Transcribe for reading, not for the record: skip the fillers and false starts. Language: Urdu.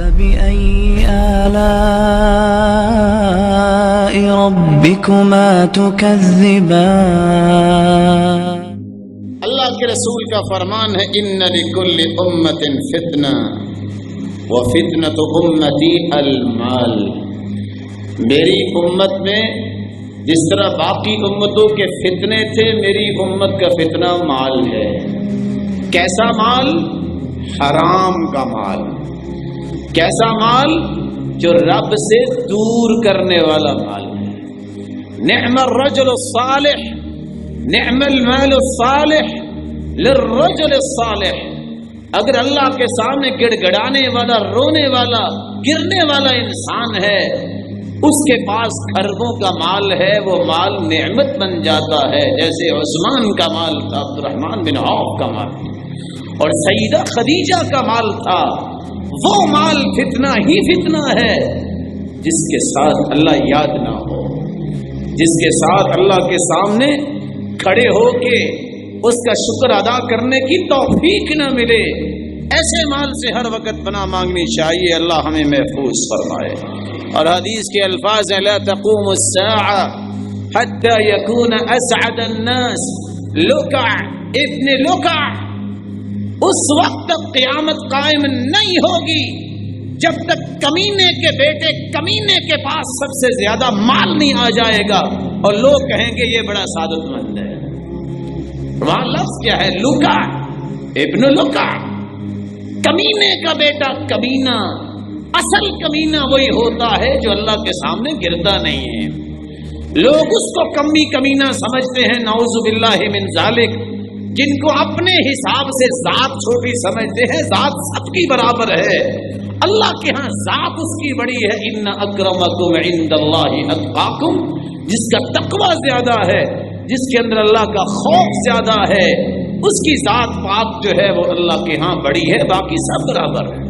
فبأي آلاء ربكما تكذبان اللہ کے رسول کا فرمان ہے ان لکل امت فتنہ وفتنۃ امتی المال. میری امت میں جس طرح باقی امتوں کے فتنے تھے، میری امت کا فتنہ مال ہے. کیسا مال؟ حرام کا مال. کیسا مال؟ جو رب سے دور کرنے والا مال ہے. نعم الرجل الصالح، نعم المال الصالح للرجل الصالح. اگر اللہ کے سامنے گڑ گڑانے والا، رونے والا، گرنے والا انسان ہے، اس کے پاس اربوں کا مال ہے، وہ مال نعمت بن جاتا ہے. جیسے عثمان کا مال تھا، عبد الرحمن بن عوف کا مال تھا، اور سیدہ خدیجہ کا مال تھا. وہ مال فتنہ ہی فتنہ ہے جس کے ساتھ اللہ یاد نہ ہو، جس کے ساتھ اللہ کے سامنے کھڑے ہو کے اس کا شکر ادا کرنے کی توفیق نہ ملے. ایسے مال سے ہر وقت پناہ مانگنی چاہیے. اللہ ہمیں محفوظ فرمائے. اور حدیث کے الفاظ ہیں لا تقوم الساعة حتى يكون اسعد الناس لکع ابن لکع. اس وقت تک قیامت قائم نہیں ہوگی جب تک کمینے کے بیٹے کمینے کے پاس سب سے زیادہ مال نہیں آ جائے گا اور لوگ کہیں گے یہ بڑا سعادت مند ہے. وہاں لفظ کیا ہے؟ لکع ابن لکع. کمینے کا بیٹا کمینہ. اصل کمینہ وہی ہوتا ہے جو اللہ کے سامنے گرتا نہیں ہے. لوگ اس کو کمینہ سمجھتے ہیں، نعوذ باللہ من ذالک. جن کو اپنے حساب سے ذات چھوٹی سمجھتے ہیں، ذات سب کی برابر ہے. اللہ کے ہاں ذات اس کی بڑی ہے. ان اکرمکم عند اللہ اتقاکم. جس کا تقوی زیادہ ہے، جس کے اندر اللہ کا خوف زیادہ ہے، اس کی ذات پاک جو ہے وہ اللہ کے ہاں بڑی ہے، باقی سب برابر ہے.